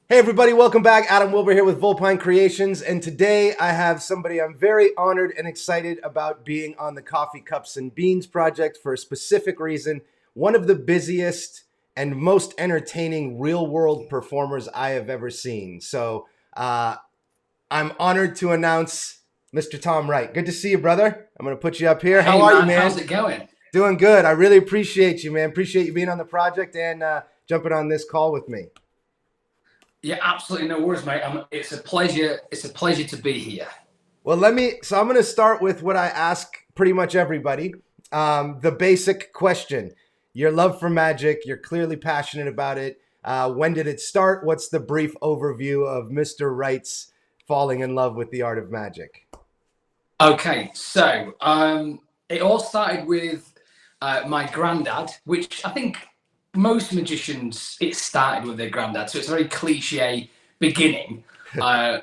Hey everybody, welcome back. Adam-Wilber here with Volpine Creations, and today I have somebody I'm very honored and excited about being on the Coffee Cups and Beans project for a specific reason. One of the busiest and most entertaining real-world performers I have ever seen. I'm honored to announce Mr. Tom Wright. Good to see you, brother. I'm going to put you up here. How Hey are you, man, man? how's it going? Doing good. I really appreciate you, man. Appreciate you being on the project and jumping on this call with me. Yeah, absolutely no worries, mate. It's a pleasure. It's a pleasure to be here. Well, I'm going to start with what I ask pretty much everybody. The basic question: your love for magic. You're clearly passionate about it. When did it start? What's the brief overview of Mr. Wright's falling in love with the art of magic? Okay, so it all started with my granddad, which I think most magicians it started with their granddad. So it's a very cliche beginning. My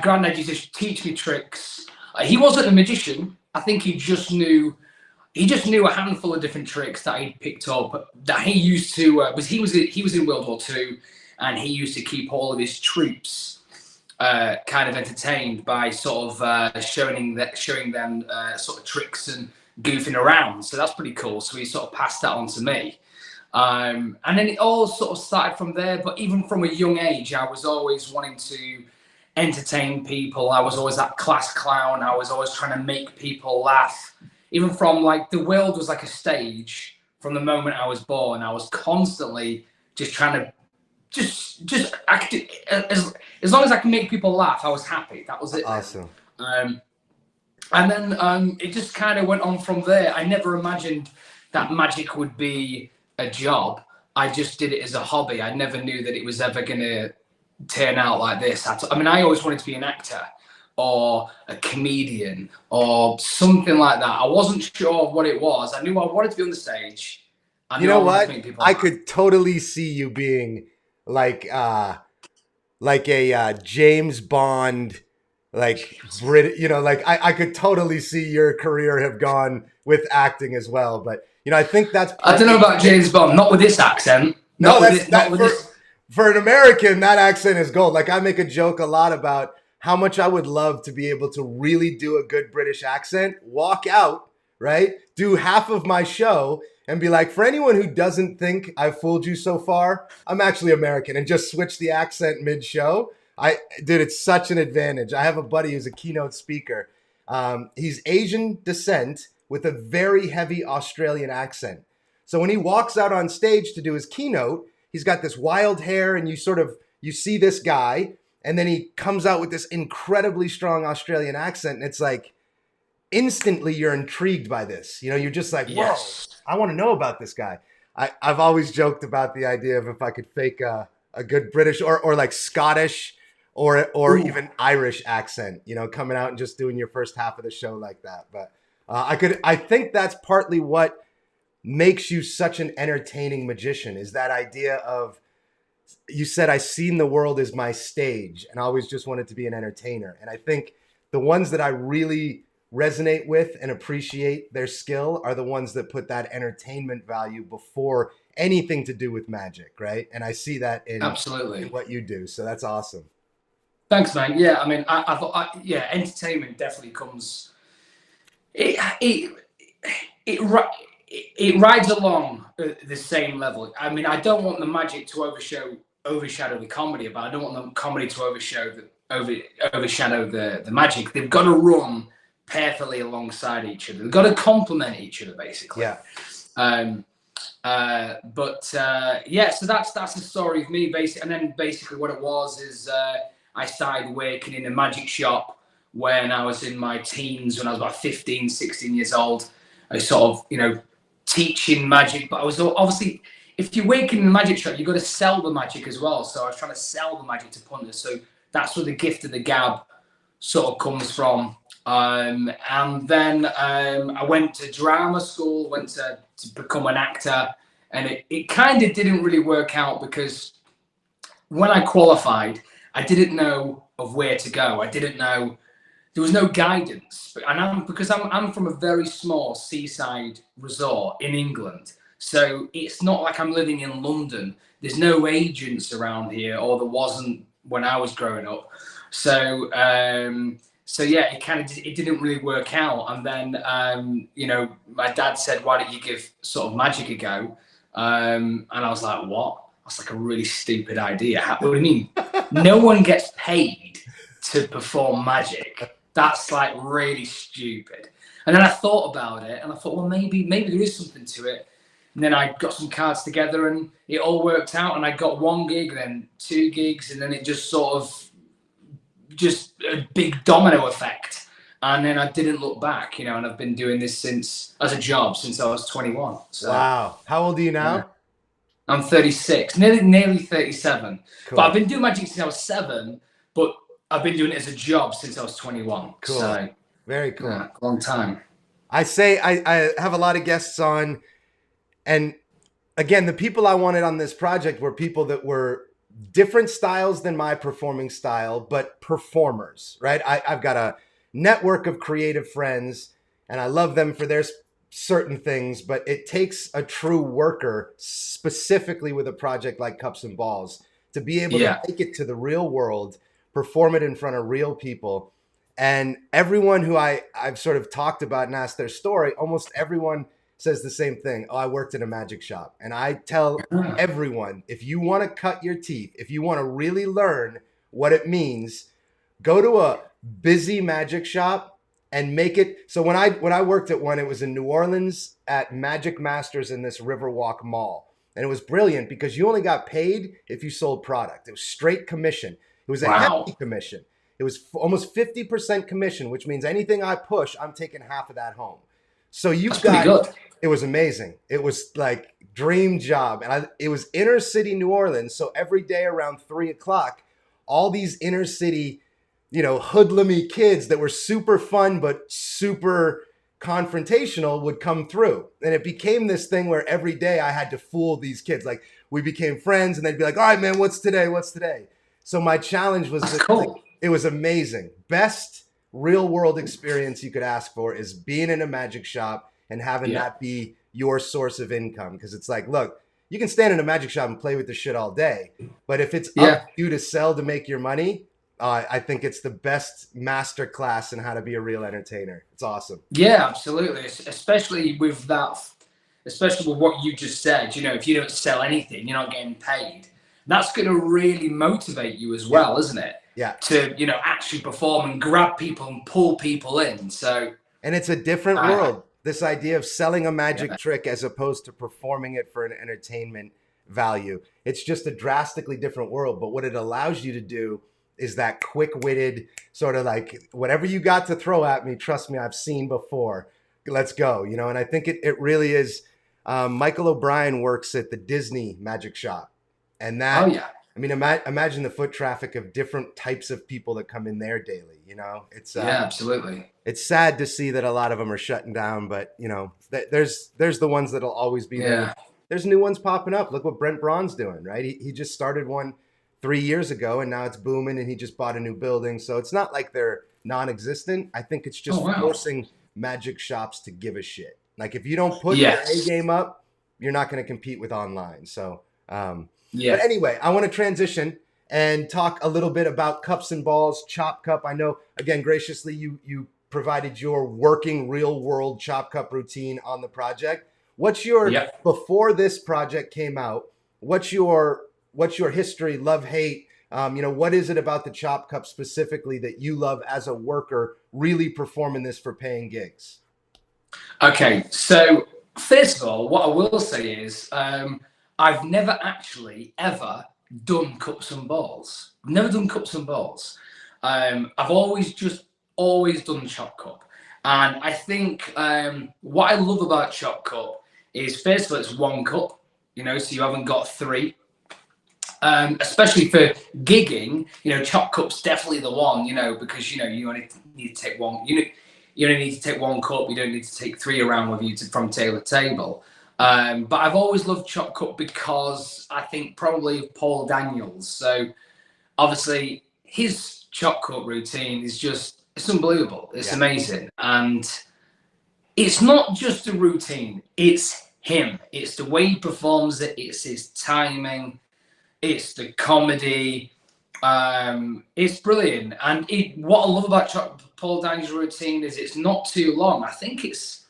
granddad used to teach me tricks. He wasn't a magician. I think he just knew. He just knew a handful of different tricks that he'd picked up that he used to. He was in World War II, and he used to keep all of his troops kind of entertained by sort of showing them sort of tricks and goofing around. So that's pretty cool. So he sort of passed that on to me. And then it all sort of started from there. But even from a young age, I was always wanting to entertain people. I was always that class clown. I was always trying to make people laugh. Even from like the world was like a stage from the moment I was born. I was constantly just trying to just act as long as I can make people laugh. I was happy. That was it. Awesome. And then it just kind of went on from there. I never imagined that magic would be a job. I just did it as a hobby. I never knew that it was ever going to turn out like this. I mean, I always wanted to be an actor or a comedian or something like that. I wasn't sure what it was. I knew I wanted to be on the stage. I You knew know I wanted to what? make people I laugh. could totally see you being like a James Bond, like Brit. Like I could totally see your career have gone with acting as well. But I think that's I don't partly know about James Bond. Not with this accent. no, Not with that's this. Not that with this. for an American, that accent is gold. Like I make a joke a lot about how much I would love to be able to really do a good British accent, walk out, right? Do half of my show and be like, for anyone who doesn't think I've fooled you so far, I'm actually American, and just switch the accent mid-show. Dude, it's such an advantage. I have a buddy who's a keynote speaker. He's Asian descent with a very heavy Australian accent. So when he walks out on stage to do his keynote, he's got this wild hair, and you see this guy, and then he comes out with this incredibly strong Australian accent, and it's like instantly you're intrigued by this. You're just like, whoa, Yes. I want to know about this guy. I've always joked about the idea of if I could fake a good British or like Scottish or Ooh. even Irish accent, coming out and just doing your first half of the show like that. But I think that's partly what makes you such an entertaining magician, is that idea of, you said, I seen the world as my stage and I always just wanted to be an entertainer. And I think the ones that I really resonate with and appreciate their skill are the ones that put that entertainment value before anything to do with magic, right? And I see that in Absolutely. what you do. So that's awesome. Thanks, man. Yeah, I mean, I thought, yeah, entertainment definitely comes. It it it it rides along the same level. I mean, I don't want the magic to overshadow the comedy, but I don't want the comedy to overshadow the magic. They've got to run perfectly alongside each other. They've got to complement each other, basically. Yeah. Um, yeah, so that's the story of me, basically. And then basically what it was is I started working in a magic shop when I was in my teens, when I was about 15, 16 years old. I sort of, teaching magic, but I was obviously, if you're working in a magic shop, you've got to sell the magic as well. So I was trying to sell the magic to punters. So that's where the gift of the gab sort of comes from. And then I went to drama school, went to become an actor, and it kind of didn't really work out because when I qualified, I didn't know of where to go. I didn't know, there was no guidance, and because I'm from a very small seaside resort in England, so it's not like I'm living in London. there's no agents around here, or there wasn't when I was growing up. So so yeah, it didn't really work out. And then you know, my dad said, "Why don't you give sort of magic a go?" And I was like, "What? That's like a really stupid idea. What do you mean? No one gets paid to perform magic. That's like really stupid." And then I thought about it, and I thought, well, maybe there is something to it. And then I got some cards together, and it all worked out. And I got 1 gig, then 2 gigs, and then it just sort of just a big domino effect. And then I didn't look back, you know. And I've been doing this as a job since I was 21. So, wow. How old are you now? Yeah. I'm 36, nearly 37. Cool. But I've been doing magic since I was 7. But I've been doing it as a job since I was 21. Cool. So, very cool. Yeah, long time. I say I have a lot of guests on, and again, the people I wanted on this project were people that were different styles than my performing style, but performers, right? I've got a network of creative friends, and I love them for their certain things, but it takes a true worker, specifically with a project like Cups and Balls, to be able to take it to the real world, perform it in front of real people. And everyone who I've sort of talked about and asked their story, almost everyone says the same thing. Oh, I worked in a magic shop. And I tell everyone, if you want to cut your teeth, if you want to really learn what it means, go to a busy magic shop and make it. So when I worked at one, it was in New Orleans at Magic Masters in this Riverwalk Mall. And it was brilliant because you only got paid if you sold product. It was straight commission. It was a hefty commission. It was almost 50% commission, which means anything I push, I'm taking half of that home. So you've got, it was amazing. It was like dream job. And it was inner city New Orleans. So every day around 3 o'clock, all these inner city, you know, hoodlummy kids that were super fun, but super confrontational would come through. And it became this thing where every day I had to fool these kids. Like we became friends and they'd be like, all right, man, what's today? What's today? So my challenge was it was amazing. Best real world experience you could ask for is being in a magic shop and having that be your source of income. Because it's like, look, you can stand in a magic shop and play with the shit all day. But if it's up to you to sell to make your money, I think it's the best master class in how to be a real entertainer. It's awesome. Yeah, absolutely. Especially with what you just said. You know, if you don't sell anything, you're not getting paid. That's going to really motivate you as well, isn't it? Yeah. To, you know, actually perform and grab people and pull people in. So. And it's a different world. This idea of selling a magic trick as opposed to performing it for an entertainment value. It's just a drastically different world. But what it allows you to do is that quick-witted sort of like, whatever you got to throw at me, trust me, I've seen before. Let's go. You know, and I think it really is. Michael O'Brien works at the Disney Magic Shop. And that, I mean, imagine the foot traffic of different types of people that come in there daily. You know, it's absolutely. It's sad to see that a lot of them are shutting down, but you know, there's the ones that'll always be there. There's new ones popping up. Look what Brent Braun's doing, right? He just started one 3 years ago, and now it's booming, and he just bought a new building. So it's not like they're non-existent. I think it's just forcing magic shops to give a shit. Like if you don't put your A game up, you're not going to compete with online. So. But anyway, I want to transition and talk a little bit about Cups and Balls, Chop Cup. I know, again, graciously, you provided your working real world Chop Cup routine on the project. What's your, before this project came out, what's your history, love, hate? You know, what is it about the Chop Cup specifically that you love as a worker, really performing this for paying gigs? Okay, so first of all, what I will say is, I've never actually ever done Cups and Balls. Never done Cups and Balls. I've always done Chop Cup. And I think what I love about Chop Cup is, first of all, it's 1 cup, you know, so you haven't got 3. Especially for gigging, you know, Chop Cup's definitely the one, you know, because, you know, you only need to take 1. You only need to take 1 cup. You don't need to take 3 around with you from table to table. But I've always loved Chop Cup because I think probably of Paul Daniels. So obviously his Chop Cup routine is it's unbelievable. It's amazing. And it's not just a routine. It's him. It's the way he performs it. It's his timing. It's the comedy. It's brilliant. And what I love about Paul Daniels' routine is it's not too long. I think it's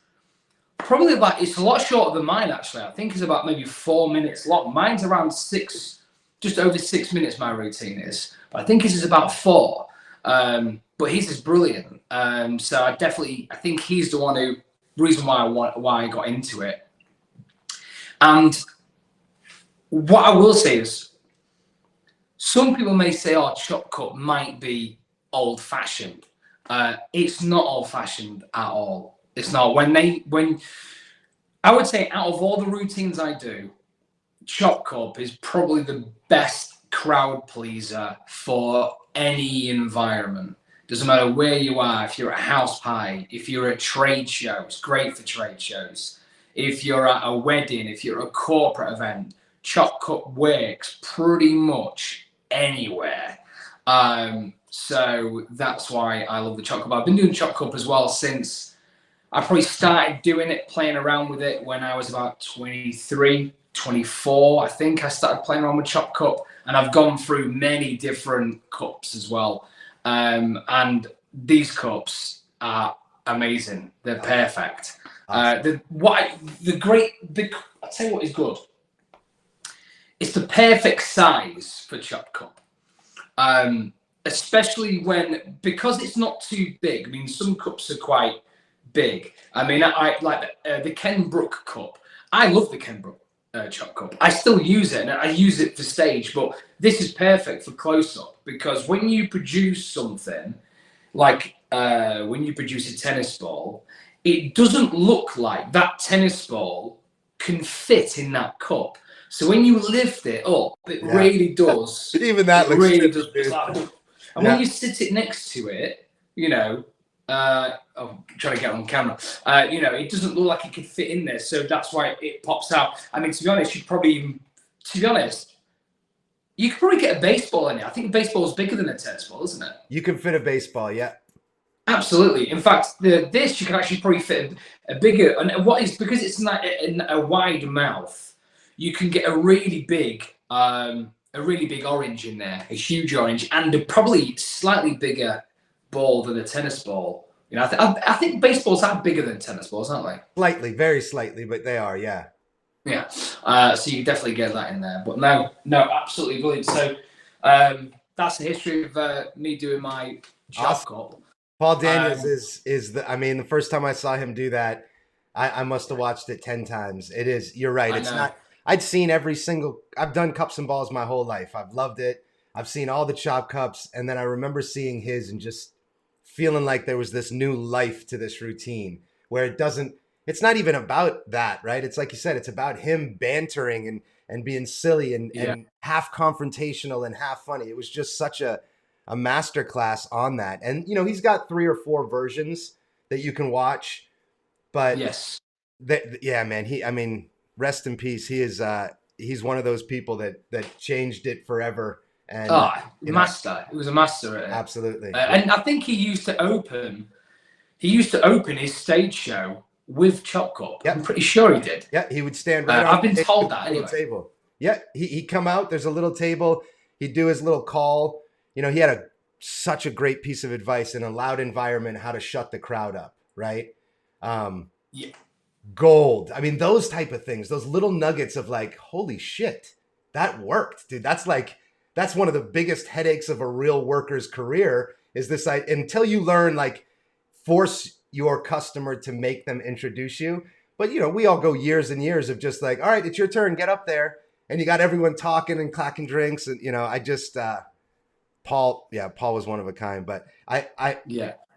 probably it's a lot shorter than mine, actually. I think it's about maybe 4 minutes long. Mine's around just over 6 minutes, my routine is. But I think his is about 4. But his is brilliant. So I think he's the reason why I got into it. And what I will say is, some people may say, "Oh, chop cut might be old-fashioned." It's not old-fashioned at all. It's not. When I would say, out of all the routines I do, chop cut is probably the best crowd pleaser for any environment. Doesn't matter where you are. If you're at a house party, if you're at trade shows, great for trade shows. If you're at a wedding, if you're at a corporate event, chop cut works pretty much anywhere. So that's why I love the chop cut. I've been doing chop cut as well since I probably started doing it, playing around with it when I was about 23, 24. I think I started playing around with chop cut, and I've gone through many different cups as well. And these cups are amazing. They're perfect. I'll tell you what is good. It's the perfect size for chop cup. Especially because it's not too big. I mean, some cups are quite big. I mean, I like the Ken Brook cup. I love the Ken Brook chop cup. I still use it, and I use it for stage, but this is perfect for close-up, because when you produce something like when you produce a tennis ball, it doesn't look like that tennis ball can fit in that cup. So when you lift it up, it really does. Even that looks really stupid, does. And when you sit it next to it, I'm trying to get on camera. It doesn't look like it could fit in there, so that's why it pops out. I mean, to be honest, you could probably get a baseball in it. I think a baseball is bigger than a tennis ball, isn't it? You can fit a baseball, yeah. Absolutely. In fact, this you can actually probably fit a bigger. And because it's not a wide mouth, you can get a really big orange in there, a huge orange, and a probably slightly bigger ball than a tennis ball. I think baseballs are bigger than tennis balls, aren't they? Slightly, very slightly, but they are, yeah. Yeah. So you definitely get that in there. But no, absolutely brilliant. So that's the history of me doing my chop cut. Paul Daniels is the first time I saw him do that, I must have watched it 10 times. It is, you're right. It's not, I've seen I've done cups and balls my whole life. I've loved it. I've seen all the chop cups. And then I remember seeing his and just feeling like there was this new life to this routine where it's not even about that, right? It's like you said, it's about him bantering and being silly and half confrontational and half funny. It was just such a masterclass on that. And, he's got 3 or 4 versions that you can watch, but yes, man, rest in peace. He is, he's one of those people that changed it forever. And master. He was a master at it. Absolutely. And I think he used to open his stage show with chop cup. Yep. I'm pretty sure he did. Yeah, he would stand right on I've been told that anyway. Table. Yeah, he'd come out, there's a little table, he'd do his little call. He had such a great piece of advice in a loud environment, how to shut the crowd up, right? Gold. I mean, those type of things, those little nuggets of like, holy shit, that worked, dude. That's one of the biggest headaches of a real worker's career is this, until you learn, like, force your customer to make them introduce you. But, we all go years and years of just like, all right, it's your turn, get up there. And you got everyone talking and clacking drinks. And, I just, Paul was one of a kind. But I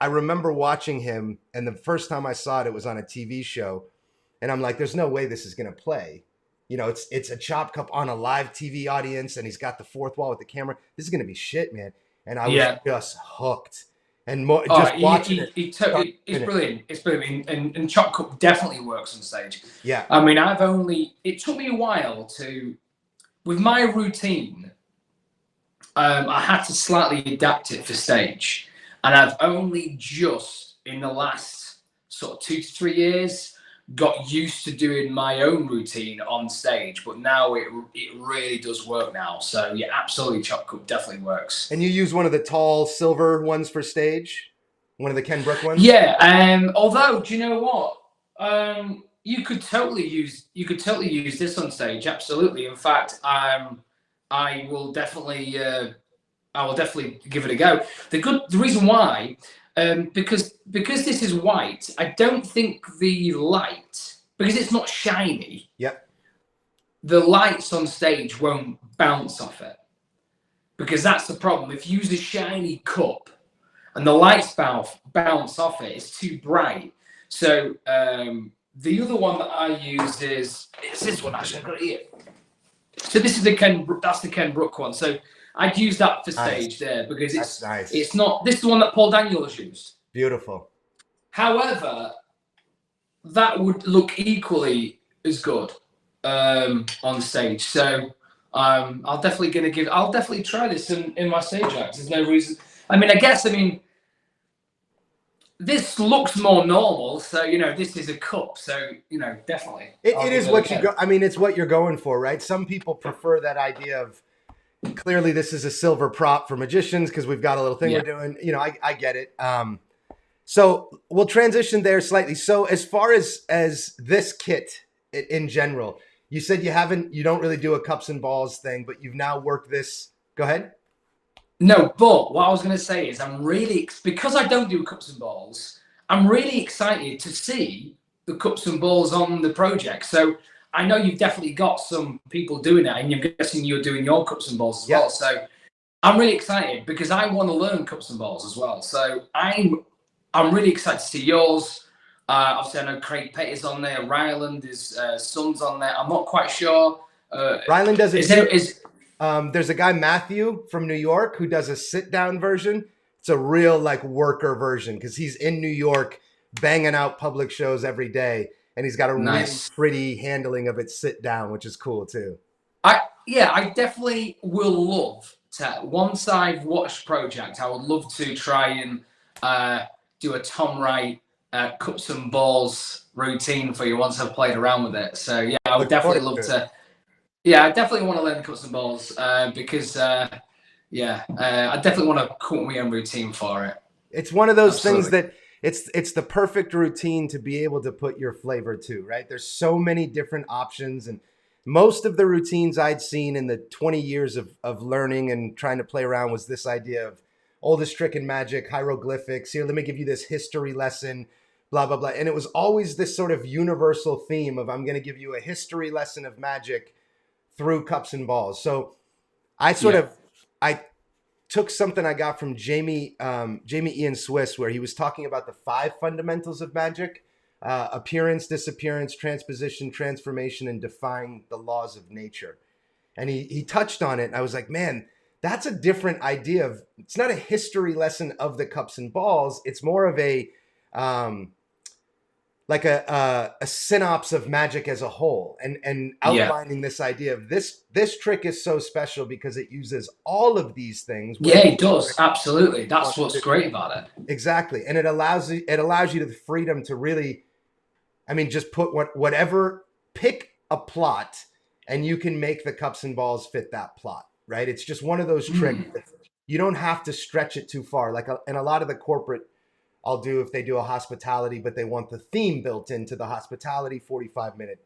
remember watching him, and the first time I saw it, it was on a TV show. And I'm like, there's no way this is going to play. It's a chop cup on a live TV audience, and he's got the fourth wall with the camera. This is going to be shit, man. And I was just hooked. And watching it. It's brilliant. It's brilliant. And chop cup definitely works on stage. Yeah. I mean, it took me a while with my routine, I had to slightly adapt it for stage. And I've only just, in the last sort of 2 to 3 years, got used to doing my own routine on stage, but now it really does work now. So yeah, absolutely, chop cup definitely works. And you use one of the tall silver ones for stage, one of the Ken Brook ones. Yeah. Although, do you know what? You could totally use this on stage. Absolutely. In fact, I will definitely give it a go. The reason why, because this is white, I don't think the light, because it's not shiny. Yep. The lights on stage won't bounce off it, because that's the problem. If you use a shiny cup and the lights bounce off it, it's too bright. So the other one that I use is this one. Actually, I've got it here. So this is the Ken Brook one. So I'd use that for stage there, because it's nice. It's not. This is the one that Paul Daniels used. Beautiful. However, that would look equally as good on stage. So I'll definitely try this in my stage act. There's no reason. I mean, this looks more normal, so this is a cup, so definitely. It is what you go. I mean, it's what you're going for, right? Some people prefer that idea of clearly this is a silver prop for magicians because we've got a little thing we're doing. I get it. So we'll transition there slightly. So as far as this kit in general, you said you don't really do a cups and balls thing, but you've now worked this. Go ahead. No, but what I was going to say is because I don't do cups and balls, I'm really excited to see the cups and balls on the project. So I know you've definitely got some people doing it, and I'm guessing you're doing your cups and balls as well. So I'm really excited because I want to learn cups and balls as well. So I'm really excited to see yours. Obviously, I know Craig Petty's on there. Ryland, his son's on there. I'm not quite sure. Ryland does it. There's a guy, Matthew, from New York, who does a sit-down version. It's a real worker version because he's in New York banging out public shows every day. And he's got a really pretty handling of it sit down, which is cool too. I definitely will love to, once I've watched Project, I would love to try and do a Tom Wright cups and balls routine for you once I've played around with it. So yeah, I would definitely love to. Yeah, I definitely want to learn the cups and balls because I definitely want to come up with my own routine for it. It's one of those things that it's the perfect routine to be able to put your flavor to, right? There's so many different options, and most of the routines I'd seen in the 20 years of learning and trying to play around was this idea of oldest trick in magic, hieroglyphics. Here, let me give you this history lesson, blah, blah, blah. And it was always this sort of universal theme of I'm going to give you a history lesson of magic through cups and balls. So I I took something I got from Jamie Ian Swiss, where he was talking about the 5 fundamentals of magic: appearance, disappearance, transposition, transformation, and defying the laws of nature. And he touched on it. And I was like, man, that's a different idea of, it's not a history lesson of the cups and balls. It's more of a synopsis of magic as a whole, and outlining this idea of this trick is so special because it uses all of these things. Yeah, it does. Absolutely. That's what's great about it. Exactly. And it allows you the freedom to really, just put pick a plot and you can make the cups and balls fit that plot, right? It's just one of those tricks. You don't have to stretch it too far. And a lot of the corporate I'll do if they do a hospitality, but they want the theme built into the hospitality 45-minute.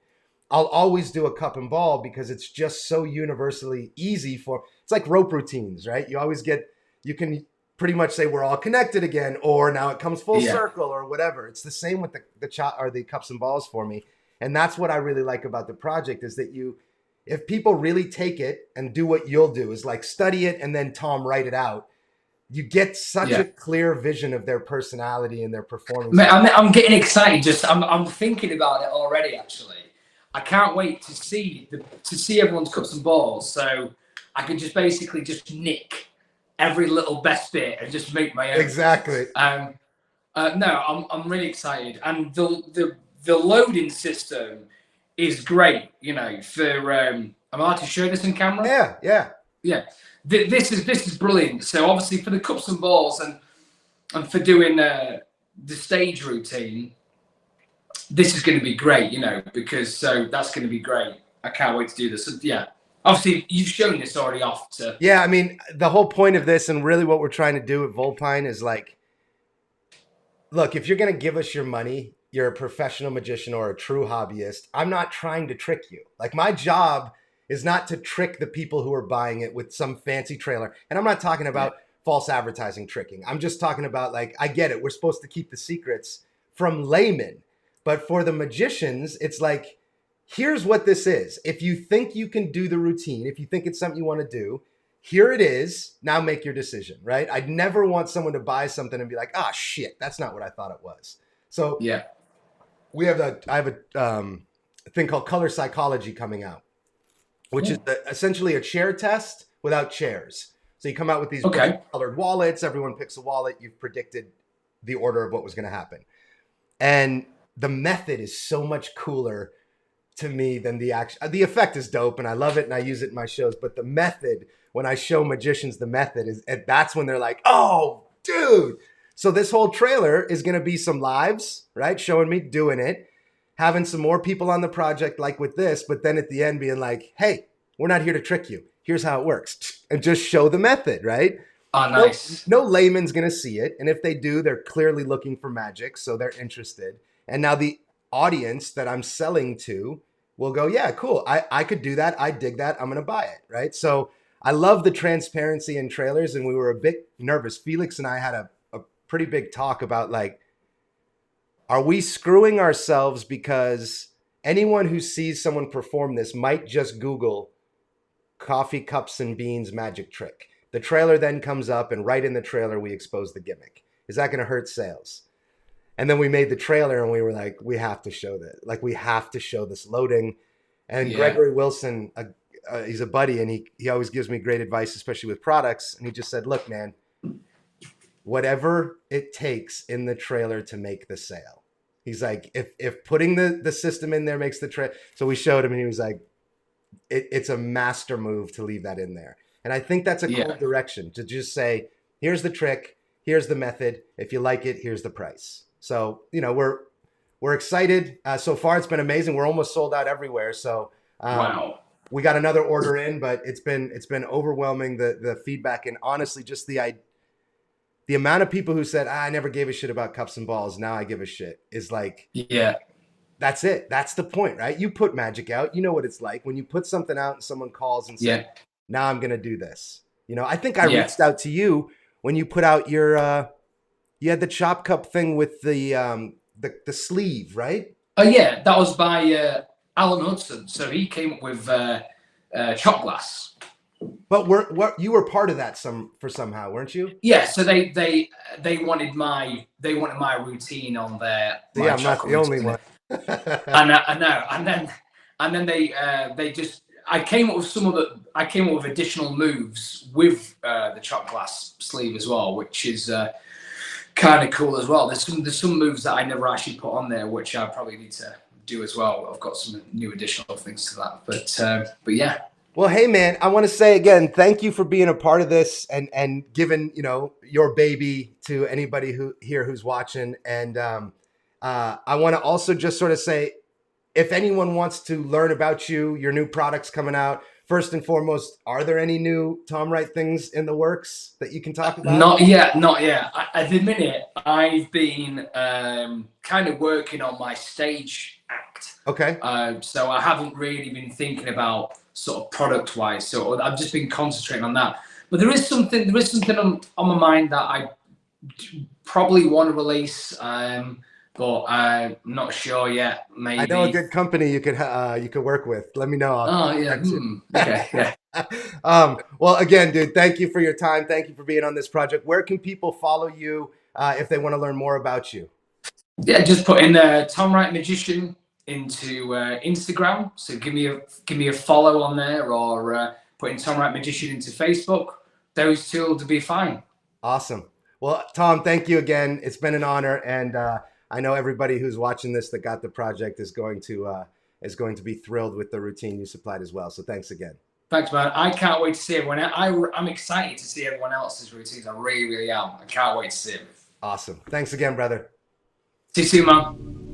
I'll always do a cup and ball because it's just so universally easy it's like rope routines, right? You can pretty much say we're all connected again, or now it comes full circle or whatever. It's the same with the cups and balls for me. And that's what I really like about the project is that if people really take it and do what you'll do is study it and then Tom write it out, you get such a clear vision of their personality and their performance. I'm getting excited. I'm thinking about it already. Actually, I can't wait to see everyone's cups and balls, so I can just basically nick every little best bit and just make my own. Exactly. No, I'm really excited, and the loading system is great. For I'm allowed to show this in camera. Yeah. This is brilliant. So obviously for the cups and balls and for doing the stage routine, this is going to be great, you know, because so that's going to be great. I can't wait to do this. So, yeah, obviously you've shown this already off to. Yeah, I mean, the whole point of this and really what we're trying to do at Volpine is like, look, if you're going to give us your money, you're a professional magician or a true hobbyist. I'm not trying to trick you. Like, my job is not to trick the people who are buying it with some fancy trailer. And I'm not talking about false advertising tricking. I'm just talking about, like, I get it. We're supposed to keep the secrets from laymen. But for the magicians, it's like, here's what this is. If you think you can do the routine, if you think it's something you want to do, here it is. Now make your decision, right? I'd never want someone to buy something and be like, ah, shit, that's not what I thought it was. So Yeah. I have a thing called color psychology coming out, which is essentially a chair test without chairs. So you come out with these colored wallets. Everyone picks a wallet. You've predicted the order of what was going to happen. And the method is so much cooler to me than the action. The effect is dope and I love it and I use it in my shows. But the method, when I show magicians the method, is and that's when they're like, oh, dude. So this whole trailer is going to be some lives, right? Showing me doing it, having some more people on the project like with this, but then at the end being like, hey, we're not here to trick you. Here's how it works. And just show the method, right? Oh, nice. No layman's going to see it. And if they do, they're clearly looking for magic. So they're interested. And now the audience that I'm selling to will go, yeah, cool. I could do that. I dig that. I'm going to buy it, right? So I love the transparency in trailers. And we were a bit nervous. Felix and I had a pretty big talk about, like, are we screwing ourselves because anyone who sees someone perform this might just Google coffee cups and beans magic trick. The trailer then comes up and right in the trailer, we expose the gimmick. Is that going to hurt sales? And then we made the trailer and we were like, we have to show that. Like, we have to show this loading. And Gregory Wilson, he's a buddy and he always gives me great advice, especially with products. And he just said, look, man, whatever it takes in the trailer to make the sale. He's like, if putting the system in there makes the trailer. So we showed him and he was like, it's a master move to leave that in there. And I think that's a cool direction to just say, here's the trick, here's the method. If you like it, here's the price. So, you know, we're excited. So far, it's been amazing. We're almost sold out everywhere. So Wow. We got another order in, but it's been overwhelming, the feedback. And honestly, just the amount of people who said, I never gave a shit about cups and balls, now I give a shit, is like, that's it. That's the point, right? You put magic out. You know what it's like when you put something out and someone calls and says, now I'm going to do this. You know, I think I reached out to you when you put out your, you had the chop cup thing with the sleeve, right? Oh, yeah. That was by Alan Hudson. So he came up with chop glass. But you were part of that somehow, weren't you? Yeah, so they wanted my routine on there. Yeah, I'm not the only one. I know. And then they just I came up with additional moves with the chop glass sleeve as well, which is kind of cool as well. There's some moves that I never actually put on there, which I probably need to do as well. I've got some new additional things to that, but yeah. Well, hey, man, I want to say again, thank you for being a part of this and giving, you know, your baby to anybody who's watching. And I want to also just sort of say, if anyone wants to learn about you, your new products coming out, first and foremost, are there any new Tom Wright things in the works that you can talk about? Not yet. At the minute, I've been kind of working on my stage act. Okay. So I haven't really been thinking about sort of product wise. So I've just been concentrating on that. But there is something on my mind that I probably want to release. But I'm not sure yet. Maybe I know a good company you could work with. Let me know. Okay. Yeah. Well, again, dude, thank you for your time. Thank you for being on this project. Where can people follow you if they want to learn more about you? Yeah, just put in Tom Wright Magician into Instagram. So give me a follow on there, or put in Tom Wright Magician into Facebook. Those two will be fine. Awesome. Well, Tom, thank you again. It's been an honor, and I know everybody who's watching this that got the project is going to be thrilled with the routine you supplied as well. So thanks again. Thanks, man. I can't wait to see everyone. I'm excited to see everyone else's routines. I really, really am. I can't wait to see it. Awesome. Thanks again, brother. See you soon, man.